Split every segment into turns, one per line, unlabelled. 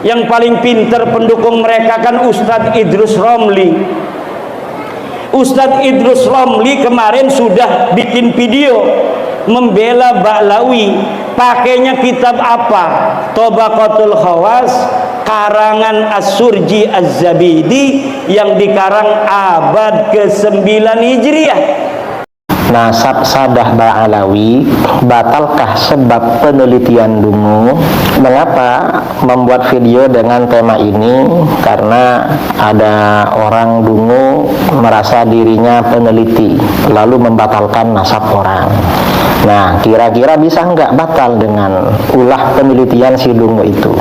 Yang paling pinter pendukung mereka kan Ustadz Idrus Romli. Ustadz Idrus Romli kemarin sudah bikin video membela Ba'lawi. Pakainya kitab apa? Tabaqatul Khawas karangan As-Surji Az-Zabidi yang dikarang abad ke-9 Hijriah.
Nasab Sadah Ba'alawi batalkah sebab penelitian dungu? Mengapa membuat video dengan tema ini? Karena ada orang dungu merasa dirinya peneliti lalu membatalkan nasab orang. Nah, kira-kira bisa nggak batal dengan ulah penelitian si dungu itu?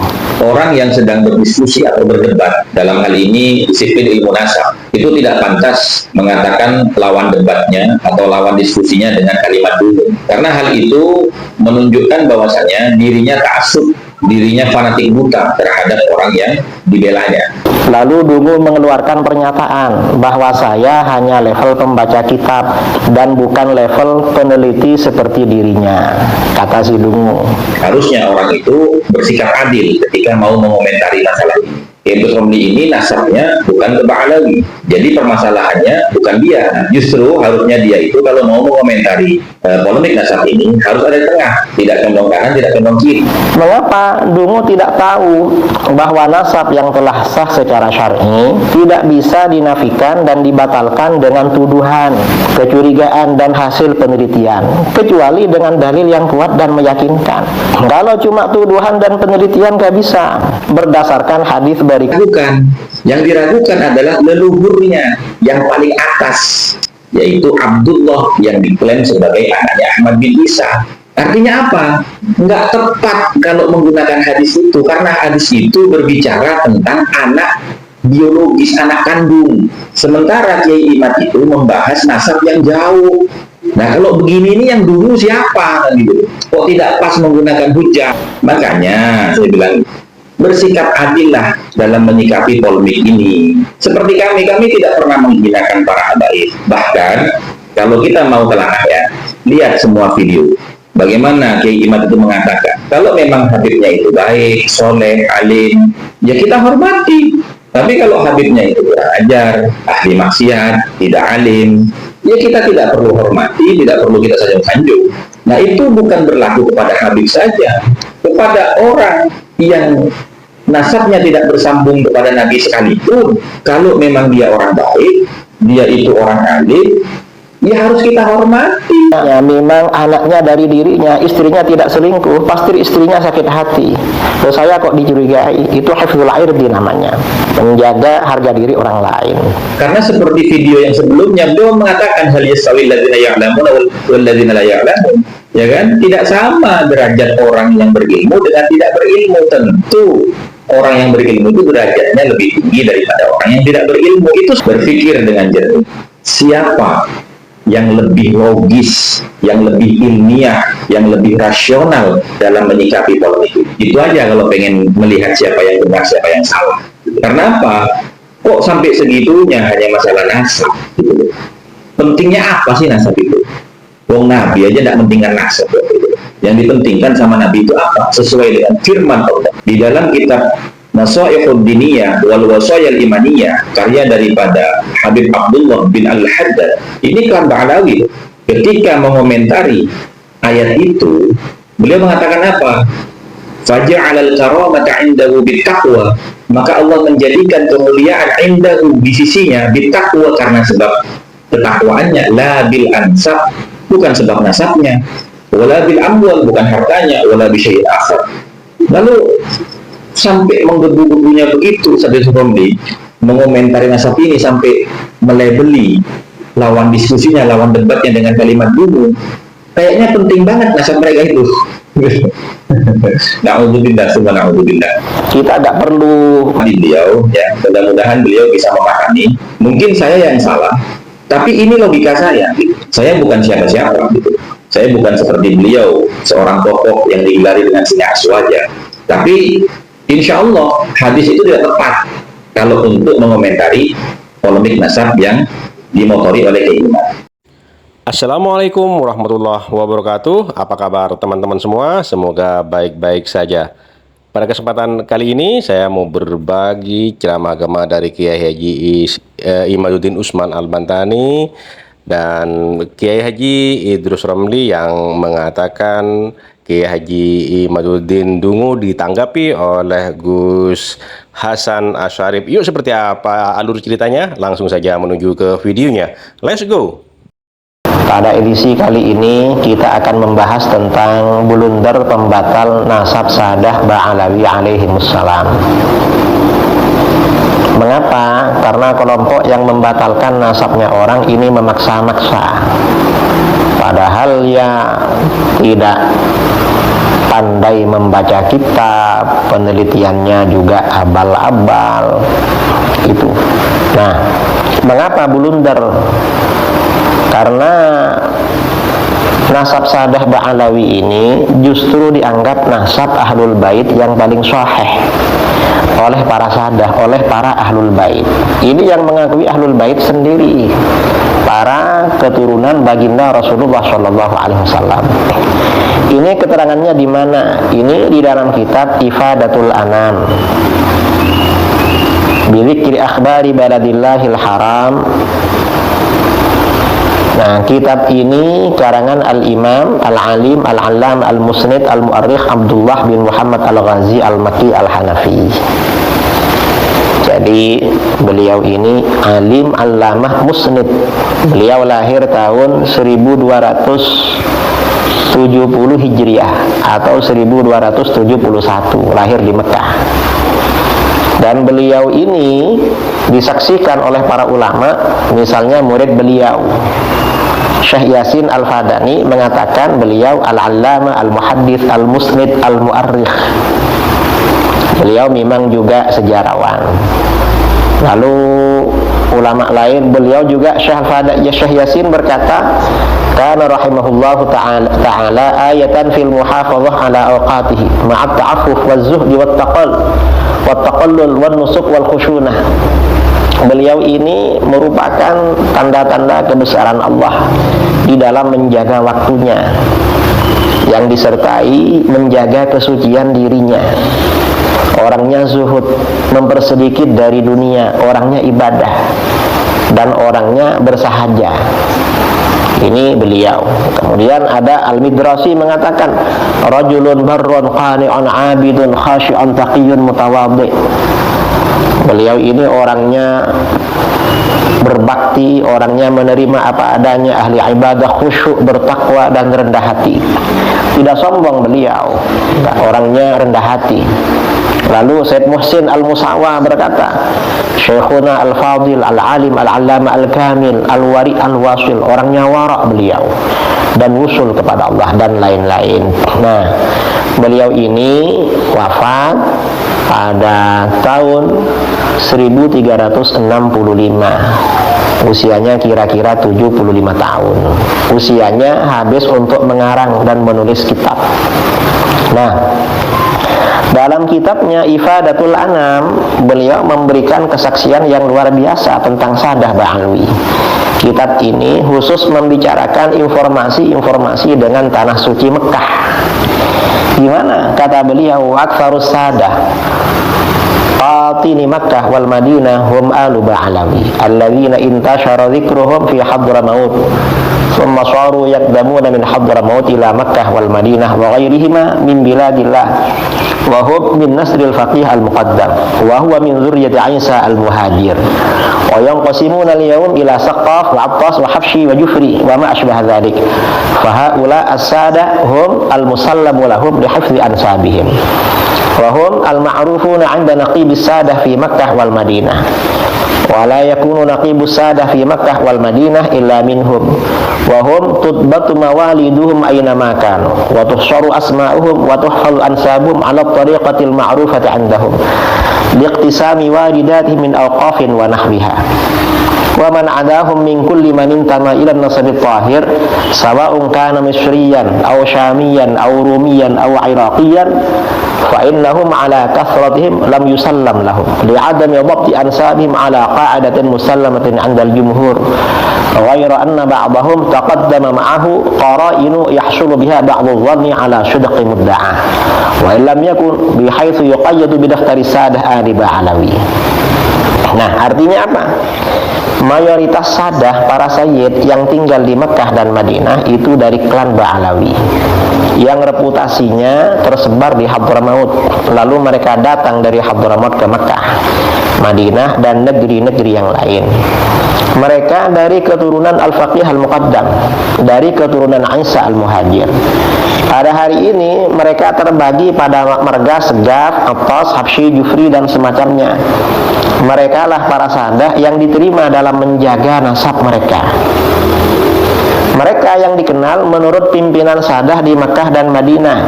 Orang yang sedang berdiskusi atau berdebat, dalam hal ini disiplin ilmu nasab, itu tidak pantas mengatakan lawan debatnya atau lawan diskusinya dengan kalimat dungu. Karena hal itu menunjukkan bahwasanya dirinya ta'assub, dirinya fanatik buta terhadap orang yang dibelanya.
Lalu dungu mengeluarkan pernyataan bahwa saya hanya level pembaca kitab dan bukan level peneliti seperti dirinya, kata si dungu.
Harusnya orang itu bersikap adil ketika mau mengomentari masalah ini. Idrus Romli ini nasabnya bukan ke Ba'alawi, jadi permasalahannya bukan dia. Justru harusnya dia itu kalau mau mengomentari polemik nasab ini harus ada di tengah, tidak condong kanan, tidak condong kiri.
Mengapa dungu tidak tahu bahwa nasab yang telah sah secara syar'i tidak bisa dinafikan dan dibatalkan dengan tuduhan, kecurigaan dan hasil penelitian, kecuali dengan dalil yang kuat dan meyakinkan. Kalau cuma tuduhan dan penelitian gak bisa berdasarkan hadis dari.
Bukan. Yang diragukan adalah leluhurnya yang paling atas, yaitu Abdullah yang diklaim sebagai anaknya Ahmad bin Isa. Artinya apa? Nggak tepat kalau menggunakan hadis itu, karena hadis itu berbicara tentang anak biologis, anak kandung. Sementara Kiai Imad itu membahas nasab yang jauh. Nah, kalau begini ini yang dulu siapa? Gitu. Kok tidak pas menggunakan hujah? Makanya saya bilang, bersikap adillah dalam menyikapi polemik ini. Seperti kami tidak pernah menghinakan para habaib. Bahkan kalau kita mau telah ya, lihat semua video. Bagaimana Kiai Imad itu mengatakan, kalau memang Habibnya itu baik, soleh, alim, ya kita hormati. Tapi kalau Habibnya itu kurang ajar, ahli maksiat, tidak alim, ya kita tidak perlu hormati, tidak perlu kita sanjung-sanjung. Nah, itu bukan berlaku kepada Habib saja, kepada orang yang nasabnya tidak bersambung kepada Nabi sekalipun. Kalau memang dia orang baik, dia itu orang alim, ya harus kita hormati.
Ya, memang anaknya dari dirinya, istrinya tidak selingkuh, pasti istrinya sakit hati. Terus saya kok dicurigai, itu hifdzul irdi namanya, menjaga harga diri orang lain.
Karena seperti video yang sebelumnya, beliau mengatakan hal yastawil ladzina ya'lamun wal ladzina la ya'lamun. Ya kan? Tidak sama derajat orang yang berilmu dengan tidak berilmu. Tentu orang yang berilmu itu derajatnya lebih tinggi daripada orang yang tidak berilmu. Itu berpikir dengan jernih. Siapa yang lebih logis, yang lebih ilmiah, yang lebih rasional dalam menyikapi polemik itu? Itu aja kalau pengen melihat siapa yang benar, siapa yang salah. Karena apa? Kok sampai segitunya hanya masalah nasab? Gitu. Pentingnya apa sih nasab itu? Wong Nabi aja tidak pentingkan nasab. Yang dipentingkan sama Nabi itu apa? Sesuai dengan firman Allah di dalam kitab Nasaihud Diniyah wal Wasayal Imaniyah, karya daripada Habib Abdullah bin Al-Haddad. Ini kan Ba'alawi. Ketika mengomentari ayat itu, beliau mengatakan apa? Faja'alal karamata indahu bittaqwa, maka Allah menjadikan kemuliaan indahu di sisinya bittaqwa, karena sebab ketakwaannya, la bil ansab, bukan sebab nasabnya, wala bil amwal, bukan hartanya, wala bi syai'in akhar. Lalu sampai menggebu-gebunya begitu Sadis Romli mengomentari nasab ini, sampai melebeli lawan diskusinya, lawan debatnya dengan kalimat dulu. Kayaknya penting banget nasab mereka itu. Na'udzubillah, summa na'udzubillah.
Kita tidak perlu
di beliau, ya, mudah-mudahan beliau bisa memahami. Mungkin saya yang salah, tapi ini logika saya. Saya bukan siapa-siapa, gitu. Saya bukan seperti beliau, seorang tokoh yang digelari dengan sini asu aja. Tapi insya Allah hadis itu tidak tepat kalau untuk mengomentari polemik nasab yang dimotori oleh Kiai Imad.
Assalamualaikum warahmatullahi wabarakatuh. Apa kabar teman-teman semua? Semoga baik-baik saja. Pada kesempatan kali ini saya mau berbagi ceramah agama dari Kiai Haji Imaduddin Usman Al-Bantani dan Kiai Haji Idrus Romli yang mengatakan Kiai Haji Imaduddin Dungu ditanggapi oleh Gus Hasan Asyarif. Yuk, seperti apa alur ceritanya? Langsung saja menuju ke videonya. Let's go!
Pada edisi kali ini kita akan membahas tentang blunder pembatal nasab Sadah Ba'alawi alaihimussalam. Mengapa? Karena kelompok yang membatalkan nasabnya orang ini memaksa-maksa. Padahal ya tidak pandai membaca kitab, penelitiannya juga abal-abal. Itu. Nah, mengapa blunder? Karena nasab Sadah Ba'alawi ini justru dianggap nasab Ahlul Bait yang paling sahih oleh para sadah, oleh para Ahlul Bait. Ini yang mengakui Ahlul Bait sendiri, para keturunan baginda Rasulullah SAW. Ini keterangannya di mana? Ini di dalam kitab Ifadatul Anam Bidzikri Akhbari Baladillahil Haram. Nah, kitab ini karangan Al-Imam Al-Alim Al-Allam Al-Musnid Al-Mu'arrikh Abdullah bin Muhammad Al-Ghazi Al-Makki Al-Hanafi. Jadi beliau ini alim allamah musnid. Beliau lahir tahun 1270 Hijriah atau 1271, lahir di Mekah. Dan beliau ini disaksikan oleh para ulama, misalnya murid beliau Syekh Yasin Al-Fadani mengatakan beliau al-allama, al-muhaddits, al-musnid, al-mu'arrikh. Beliau memang juga sejarawan. Lalu ulama lain, beliau juga Syekh Yasin berkata, kana rahimahullahu ta'ala ayatan fil muhafazah ala awqatihi ma'at ta'affuf waz zuhdi wat taqallul wan nusuk wal khusyunah. Beliau ini merupakan tanda-tanda kebesaran Allah di dalam menjaga waktunya, yang disertai menjaga kesucian dirinya. Orangnya zuhud, mempersedikit dari dunia, orangnya ibadah, dan orangnya bersahaja. Ini beliau. Kemudian ada Al-Midrasi mengatakan rajulun barrun qani'un 'abidun khashi'un taqiyyun mutawadhi. Beliau ini orangnya berbakti, orangnya menerima apa adanya, ahli ibadah, khusyuk, bertakwa dan rendah hati. Tidak sombong beliau, orangnya rendah hati. Lalu Said Muhsin Al-Musawa berkata, Syekhuna Al-Fadil, Al-Alim, Al-Allama, Al-Kamil, Al-Wari, Al-Wasil, orangnya warak beliau dan wusul kepada Allah dan lain-lain. Nah, beliau ini wafat pada tahun 1365. Usianya kira-kira 75 tahun. Usianya habis untuk mengarang dan menulis kitab. Nah, dalam kitabnya Ifadatul Anam, beliau memberikan kesaksian yang luar biasa tentang Sadah Ba'alawi. Kitab ini khusus membicarakan informasi-informasi dengan tanah suci Mekah. Gimana? Kata beliau, aktsarus sadah qatini Makkah wal Madinah hum alu Ba'alawi alladzina intashara dzikruhum fi Hadramaut thumma saru yaqdamuna min Hadramaut ila Makkah wal Madinah wa ghairihima min biladillah wa hum min nasril faqih al-muqaddam wa huwa min dzurriyyati Isa al-muhajir wa yanqasimuna al-yawm ila Saqqaf wa Attas wa Habsyi wa Jufri wa ma ashbaha dzalik fa haula as-sada hum al-musallamu lahum li hifdzi ansabihim wa hum al-ma'rufuna 'inda naqibis sadah fi Makkah wal Madinah wa la yakunu naqibus sadah fi Makkah wal Madinah illa minhum wa hum tutbatu mawaliduhum aina ma kanu wa tuhsharu asma'uhum wa tuhfal ansabuhum 'ala tariqatil ma'rufati 'indahum liiqtisami walidatihim min awqafin wa nahwiha. wa man adahum min kulli man intama ila an-nasabi tahir sawa'un kana misriyan aw syamiyan aw rumiyan aw iraqiyan fa innahum ala kathratihim lam yusallam lahum li'adami dhabti ansabihim ala qa'adatin musallamatin 'inda al-jumhur ghayra anna ba'dahum taqaddama ma'ahu qara'inu yahsulu biha ba'd adh-dhanni ala shudqi mudda'ah wa illam yakun bihaythu yuqayyadu bidaftari sadah ali Ba'alawi. Nah, artinya apa? Mayoritas sadah para sayyid yang tinggal di Mekah dan Madinah itu dari klan Ba'alawi yang reputasinya tersebar di Hadramaut. Lalu mereka datang dari Hadramaut ke Mekah, Madinah dan negeri-negeri yang lain. Mereka dari keturunan Al-Faqih Al-Muqaddam, dari keturunan Isa Al-Muhajir. Pada hari ini mereka terbagi pada marga, Segaf, Attas, Habsyi, Jufri dan semacamnya. Mereka lah para sadah yang diterima dalam menjaga nasab mereka. Mereka yang dikenal menurut pimpinan sadah di Makkah dan Madinah.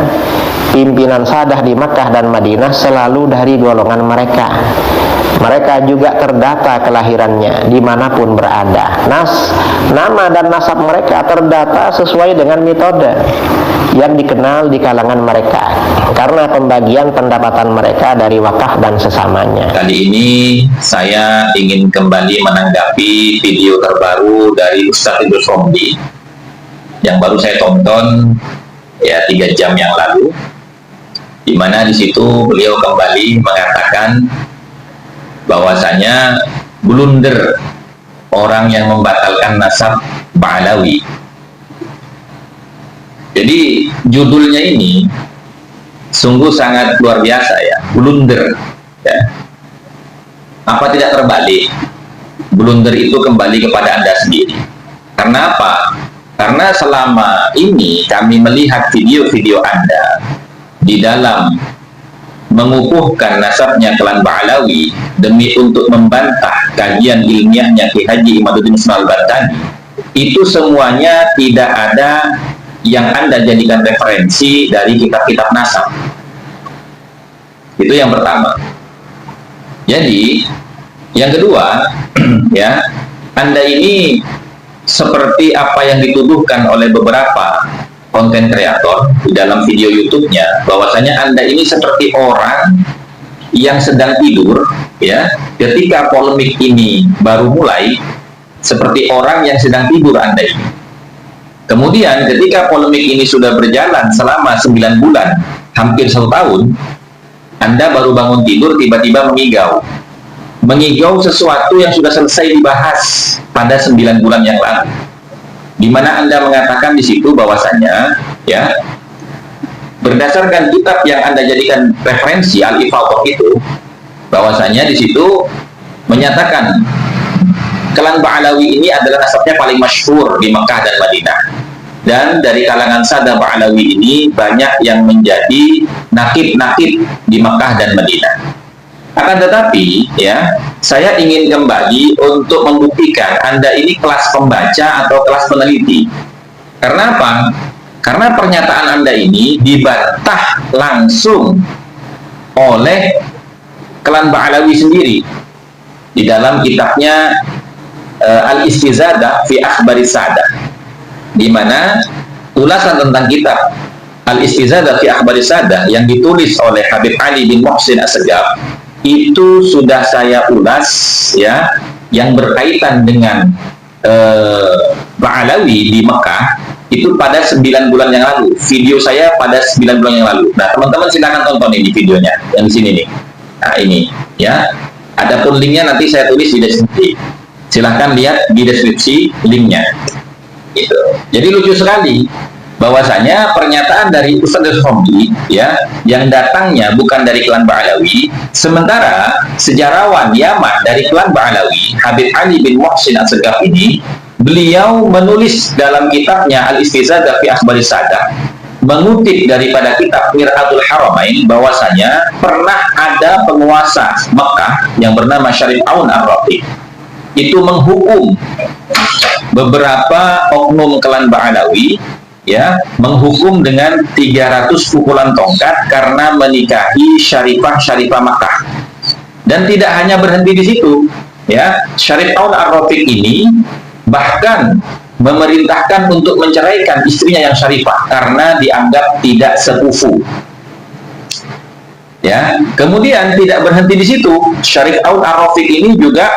Pimpinan sadah di Makkah dan Madinah selalu dari golongan mereka. Mereka juga terdata kelahirannya dimanapun berada. Nama dan nasab mereka terdata sesuai dengan metode yang dikenal di kalangan mereka karena pembagian pendapatan mereka dari wakaf dan sesamanya.
Kali ini saya ingin kembali menanggapi video terbaru dari Ustadz Idrus Romli yang baru saya tonton ya 3 jam yang lalu, di mana di situ beliau kembali mengatakan bahwasanya blunder orang yang membatalkan nasab Ba'alawi. Jadi judulnya ini sungguh sangat luar biasa ya, blunder ya. Apa tidak terbalik? Blunder itu kembali kepada Anda sendiri. Karena apa? Karena selama ini kami melihat video-video Anda di dalam mengukuhkan nasabnya klan Ba'alawi demi untuk membantah kajian ilmiahnya Ki Haji Imaduddin Usman Al-Bantani, itu semuanya tidak ada yang Anda jadikan referensi dari kitab-kitab nasab. Itu yang pertama. Jadi yang kedua ya, Anda ini seperti apa yang dituduhkan oleh beberapa konten kreator di dalam video YouTube-nya, bahwasanya Anda ini seperti orang yang sedang tidur ya, ketika polemik ini baru mulai, seperti orang yang sedang tidur Anda ini. Kemudian ketika polemik ini sudah berjalan selama 9 bulan, hampir 1 tahun, Anda baru bangun tidur tiba-tiba mengigau sesuatu yang sudah selesai dibahas pada 9 bulan yang lalu, di mana Anda mengatakan di situ bahwasanya ya, berdasarkan kitab yang Anda jadikan referensi Al-Ifadhah itu, bahwasanya di situ menyatakan klan Ba'alawi ini adalah nasabnya paling masyhur di Mekah dan Madinah, dan dari kalangan sadah Ba'alawi ini banyak yang menjadi nakib-nakib di Mekah dan Madinah. Akan tetapi ya, saya ingin kembali untuk membuktikan Anda ini kelas pembaca atau kelas peneliti. Karena apa? Karena pernyataan Anda ini dibantah langsung oleh klan Ba'alawi sendiri di dalam kitabnya Al-Istizadah fi Akhbari Sadah, di mana ulasan tentang kitab Al-Istizadah fi Akhbari Sadah yang ditulis oleh Habib Ali bin Muhsin As-Segaf itu sudah saya ulas ya, yang berkaitan dengan Ba'alawi di Mekah itu pada 9 bulan yang lalu. Video saya pada 9 bulan yang lalu. Nah, teman-teman silakan tonton ini videonya yang di sini nih. Nah, ini ya. Adapun linknya nanti saya tulis di deskripsi. Silahkan lihat di deskripsi linknya. Gitu. Jadi lucu sekali bahwasanya pernyataan dari Ustadz Romli ya, yang datangnya bukan dari klan Ba'alawi, sementara sejarawan Yaman dari klan Ba'alawi, Habib Ali bin Muhsin As-Segaf ini, beliau menulis dalam kitabnya Al-Istizadah fi Akhbari Sadah, mengutip daripada kitab Mir'atul Haramain, bahwasanya pernah ada penguasa Mekah yang bernama Syarif Aun Ar-Rafiq itu menghukum beberapa oknum klan Ba'alawi ya, menghukum dengan 300 pukulan tongkat karena menikahi syarifah-syarifah Makkah. Dan tidak hanya berhenti di situ, ya, Syarif Aun Ar-Rafiq ini bahkan memerintahkan untuk menceraikan istrinya yang syarifah karena dianggap tidak sepupu. Ya, kemudian tidak berhenti di situ, Syarif Aun Ar-Rafiq ini juga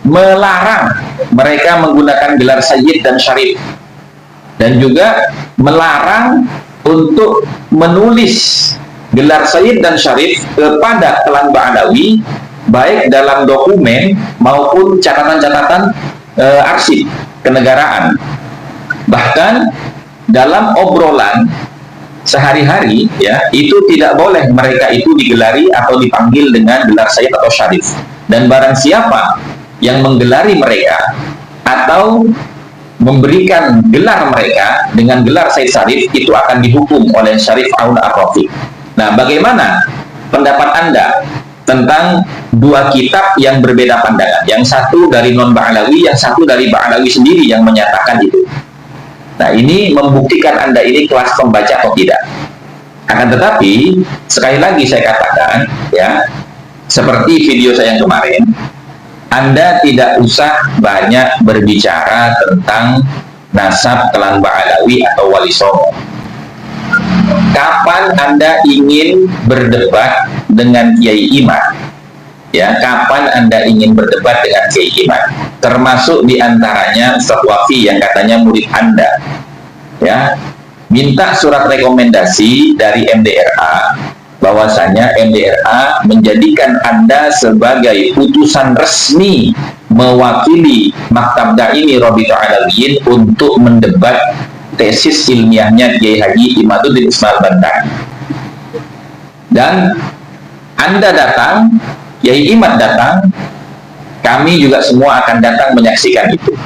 melarang mereka menggunakan gelar sayyid dan syarif, dan juga melarang untuk menulis gelar sayyid dan syarif kepada klan Ba'alawi, baik dalam dokumen maupun catatan-catatan arsip kenegaraan. Bahkan dalam obrolan sehari-hari, ya, itu tidak boleh mereka itu digelari atau dipanggil dengan gelar sayyid atau syarif. Dan barang siapa yang menggelari mereka atau memberikan gelar mereka dengan gelar sayyid syarif, itu akan dihukum oleh Syarif Aun Ar-Rafiq. Nah, bagaimana pendapat Anda tentang dua kitab yang berbeda pandangan? Yang satu dari non-Ba'alawi, yang satu dari Ba'alawi sendiri yang menyatakan itu. Nah, ini membuktikan Anda ini kelas pembaca atau tidak. Akan tetapi, sekali lagi saya katakan, ya, seperti video saya yang kemarin, Anda tidak usah banyak berbicara tentang nasab klan Ba'alawi atau Wali Songo. Kapan Anda ingin berdebat dengan Kiai Imad? Ya, kapan Anda ingin berdebat dengan Kiai Imad? Termasuk diantaranya Ustaz Wafi yang katanya murid Anda, ya, minta surat rekomendasi dari MDRA bahwasanya MDRA menjadikan Anda sebagai utusan resmi mewakili Maktab Daimi Rabithah Alawiyin untuk mendebat tesis ilmiahnya Kiai Haji Imaduddin Usman Al-Bantani. Dan Anda datang, Kiai Imad datang, kami juga semua akan datang menyaksikan itu.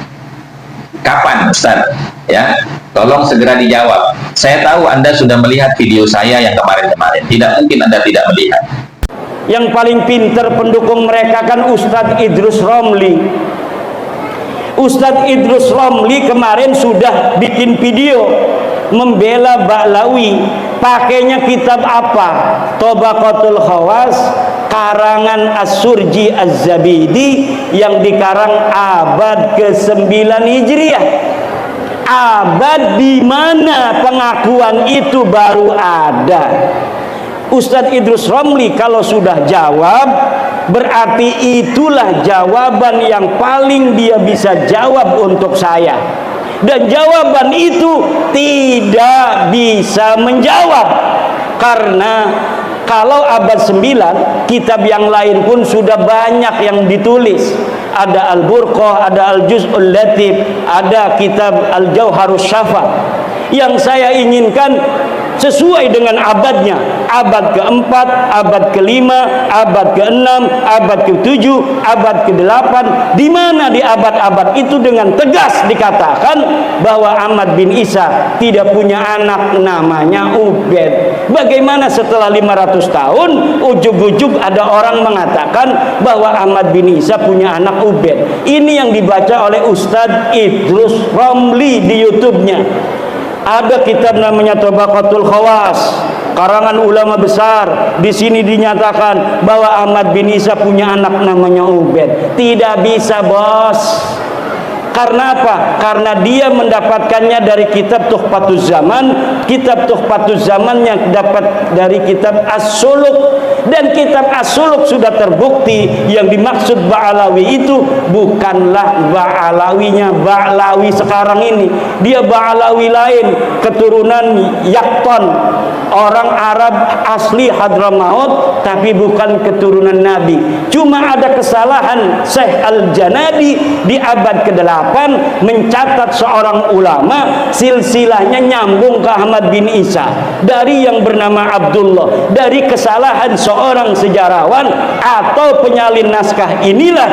Kapan, Ustaz? Ya, tolong segera dijawab. Saya tahu Anda sudah melihat video saya yang kemarin-kemarin. Tidak mungkin Anda tidak melihat.
Yang paling pinter pendukung mereka kan Ustadz Idrus Romli. Ustadz Idrus Romli kemarin sudah bikin video membela Ba'alawi. Pakainya kitab apa? Tobaqatul Khawas karangan As-Surji Az-Zabidi yang dikarang abad ke-9 Hijriah. Abad di mana pengakuan itu baru ada. Ustadz Idrus Romli kalau sudah jawab, berarti itulah jawaban yang paling dia bisa jawab untuk saya. Dan jawaban itu tidak bisa menjawab, karena kalau abad 9 kitab yang lain pun sudah banyak yang ditulis. Ada Al-Burqah, ada Al-Juz'ul Latif, ada kitab Al-Jauharus Syafa. Yang saya inginkan sesuai dengan abadnya, abad ke-4, abad ke-5, abad ke-6, abad ke-7, abad ke-8, di mana di abad-abad itu dengan tegas dikatakan bahwa Ahmad bin Isa tidak punya anak namanya Ubed. Bagaimana setelah 500 tahun ujug-ujug ada orang mengatakan bahwa Ahmad bin Isa punya anak Ubed? Ini yang dibaca oleh Ustadz Idrus Romli di YouTube-nya. Ada kitab namanya Tobaqatul Khawas, karangan ulama besar. Di sini dinyatakan bahwa Ahmad bin Isa punya anak namanya Ubed. Tidak bisa, bos. Karena apa? Karena dia mendapatkannya dari kitab Tuhfatuz Zaman. Kitab Tuhfatuz Zaman yang dapat dari kitab As-Suluk. Dan kitab As-Suluk sudah terbukti yang dimaksud Ba'alawi itu bukanlah Ba'alawinya Ba'alawi sekarang ini. Dia Ba'alawi lain, keturunan Yakton, orang Arab asli Hadramaut, tapi bukan keturunan Nabi. Cuma ada kesalahan Syekh Al-Janadi di abad ke-8 mencatat seorang ulama silsilahnya nyambung ke Ahmad bin Isa dari yang bernama Abdullah. Dari kesalahan seorang sejarawan atau penyalin naskah inilah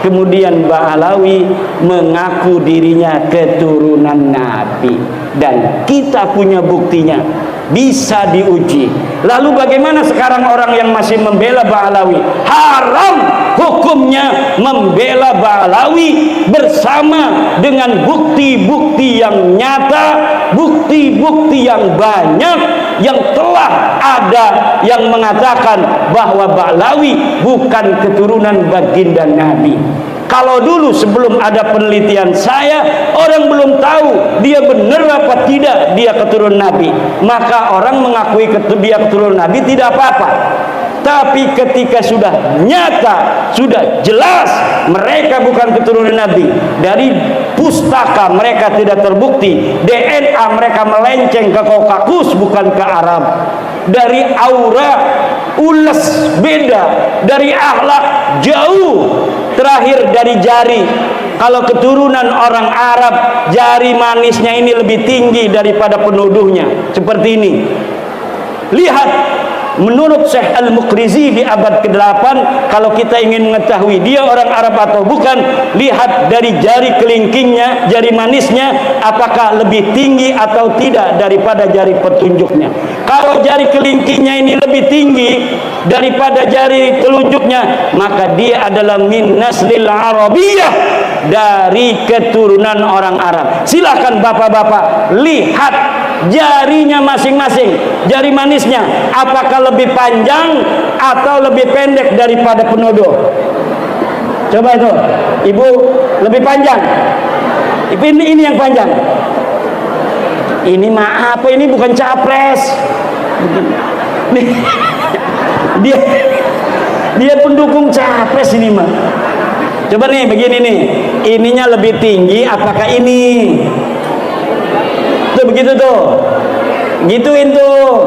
kemudian Ba'alawi mengaku dirinya keturunan Nabi, dan kita punya buktinya, bisa diuji. Lalu bagaimana sekarang orang yang masih membela Ba'alawi? Haram hukumnya membela Ba'alawi bersama dengan bukti-bukti yang nyata, bukti-bukti yang banyak yang telah ada yang mengatakan bahwa Ba'alawi bukan keturunan baginda Nabi. Kalau dulu sebelum ada penelitian saya, orang belum tahu dia benar apa tidak dia keturunan Nabi, maka orang mengakui dia keturunan Nabi tidak apa-apa. Tapi ketika sudah nyata, sudah jelas mereka bukan keturunan Nabi, dari pustaka mereka tidak terbukti, DNA mereka melenceng ke Kaukasus bukan ke Arab, dari aura ules beda, dari akhlak jauh, terakhir dari jari. Kalau keturunan orang Arab, jari manisnya ini lebih tinggi daripada penuduhnya, seperti ini. Lihat, menurut Syekh Al-Muqrizi di abad ke-8, kalau kita ingin mengetahui dia orang Arab atau bukan, lihat dari jari kelingkingnya, jari manisnya, apakah lebih tinggi atau tidak daripada jari petunjuknya. Kalau jari kelingkingnya ini lebih tinggi daripada jari telunjuknya, maka dia adalah min naslil Arabiyah, dari keturunan orang Arab. Silakan bapak-bapak lihat jarinya masing-masing, jari manisnya apakah lebih panjang atau lebih pendek daripada penuduh. Coba itu, ibu, lebih panjang. Ini yang panjang. Ini maaf, ini bukan capres. Dia pendukung capres ini mah. Coba nih begini nih, ininya lebih tinggi apakah ini? Tuh begitu tuh, gituin tuh.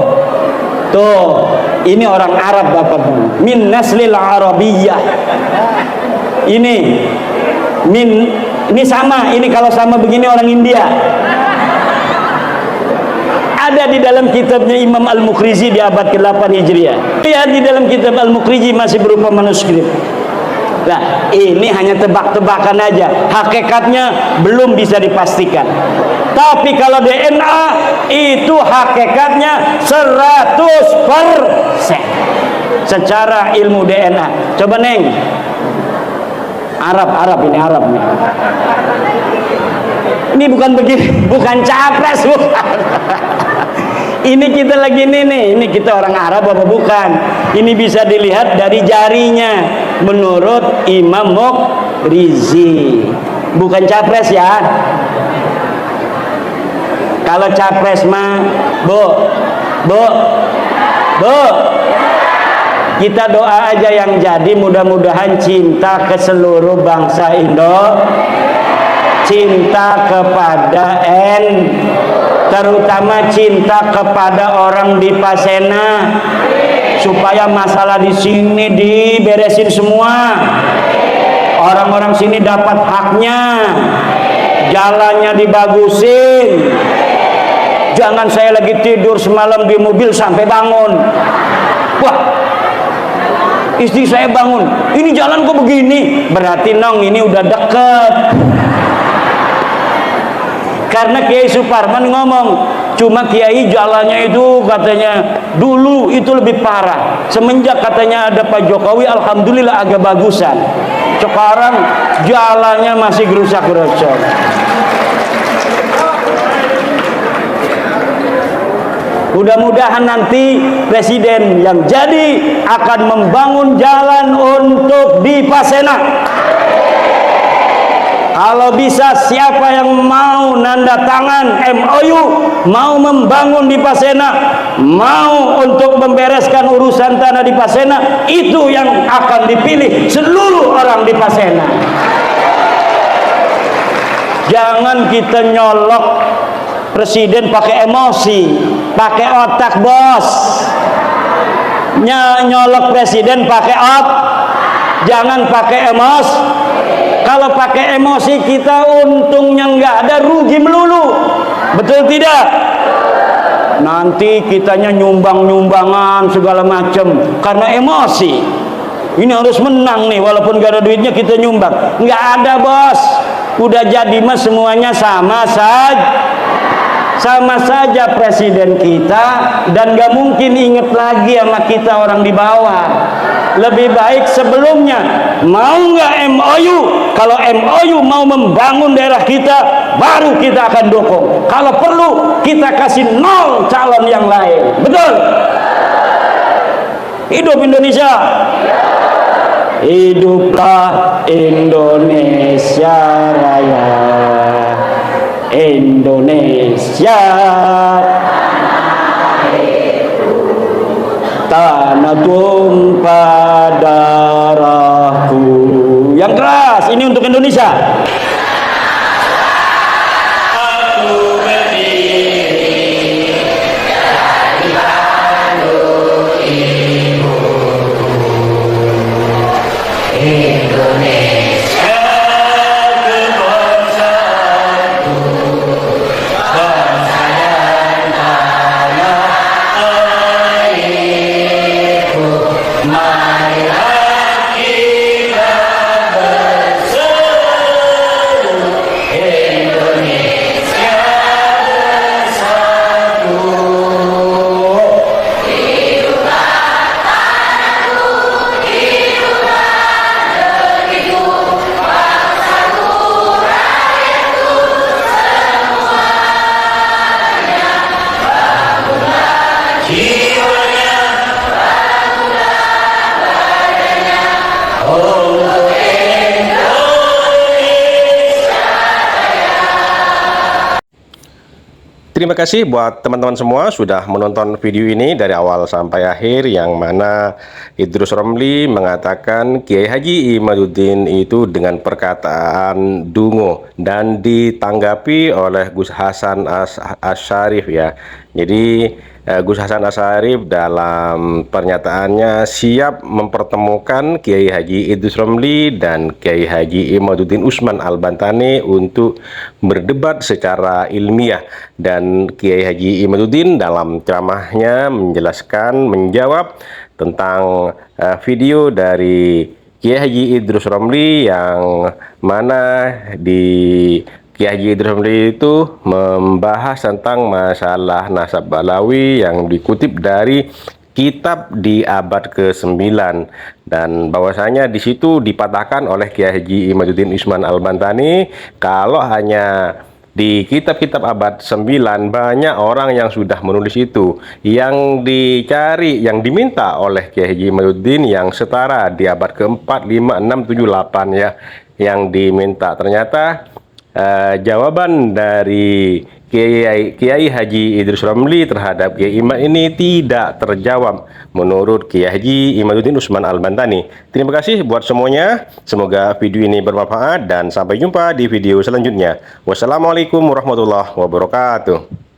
Tuh, ini orang Arab bapak, min naslil Arabiyah. Ini sama, ini kalau sama begini orang India. Ada di dalam kitabnya Imam Al-Muqrizi di abad ke-8 Hijriah. Lihat di dalam kitab Al-Muqrizi masih berupa manuskrip. Nah, ini hanya tebak-tebakan aja, hakikatnya belum bisa dipastikan. Tapi kalau DNA itu hakikatnya 100% secara ilmu DNA. Coba Neng, Arab ini Arab nih. Ini bukan begini, bukan capres, bukan. Ini kita lagi ini kita orang Arab apa bukan? Ini bisa dilihat dari jarinya menurut Imam Muqrizi. Bukan capres ya. Kalau capres mah, Bu, kita doa aja yang jadi, mudah-mudahan cinta ke seluruh bangsa Indo, cinta kepada terutama cinta kepada orang di Pasena, supaya masalah di sini diberesin semua, orang-orang sini dapat haknya, jalannya dibagusin. Jangan saya lagi tidur semalam di mobil sampai bangun, wah, istri saya bangun, ini jalan kok begini, berarti nong ini udah deket. Karena Kiai Suparman ngomong, cuma Kiai jalannya itu katanya dulu itu lebih parah. Semenjak katanya ada Pak Jokowi, alhamdulillah agak bagusan. Sekarang jalannya masih gerusak-gerusuk. Mudah-mudahan nanti presiden yang jadi akan membangun jalan untuk di Pasena. Kalau bisa, siapa yang mau nanda tangan MOU, mau membangun di Pasena, mau untuk membereskan urusan tanah di Pasena, itu yang akan dipilih seluruh orang di Pasena. Jangan kita nyolok presiden pakai emosi, pakai otak bos. Nyolok presiden pakai jangan pakai emosi. Kalau pakai emosi kita untungnya nggak ada, rugi melulu. Betul tidak? Nanti kitanya nyumbang-nyumbangan segala macam karena emosi. Ini harus menang nih, walaupun gak ada duitnya kita nyumbang. Nggak ada bos. Udah jadi mah semuanya sama saja presiden kita, dan gak mungkin inget lagi sama kita orang di bawah. Lebih baik sebelumnya mau nggak MOU? Kalau MOU mau membangun daerah kita, baru kita akan dukung. Kalau perlu kita kasih 0 calon yang lain. Betul? Hidup Indonesia. hiduplah Indonesia Raya, Indonesia tanah tumpah darahku. Yang keras, ini untuk Indonesia.
Terima kasih buat teman-teman semua sudah menonton video ini dari awal sampai akhir, yang mana Idrus Romli mengatakan Kiai Haji Imaduddin itu dengan perkataan dungo, dan ditanggapi oleh Gus Hasan Asyarif ya. Jadi Gus Hasan Asyarif dalam pernyataannya siap mempertemukan Kiai Haji Idrus Romli dan Kiai Haji Imaduddin Usman Al-Bantani untuk berdebat secara ilmiah. Dan Kiai Haji Imaduddin dalam ceramahnya menjawab tentang video dari Kiai Haji Idrus Romli, yang mana di Kiai Haji Idrus Romli itu membahas tentang masalah nasab Balawi yang dikutip dari kitab di abad ke-9, dan bahwasanya di situ dipatahkan oleh Kiai Haji Imaduddin Usman Al-Bantani kalau hanya di kitab-kitab abad 9 banyak orang yang sudah menulis itu. Yang dicari, yang diminta oleh Kiai Haji Imaduddin yang setara di abad ke-4, 5, 6, 7, 8 ya, yang diminta. Ternyata jawaban dari Kiai Haji Idrus Romli terhadap Kiai Imam ini tidak terjawab menurut Kiai Haji Imaduddin Usman Al-Bantani. Terima kasih buat semuanya. Semoga video ini bermanfaat dan sampai jumpa di video selanjutnya. Wassalamualaikum warahmatullahi wabarakatuh.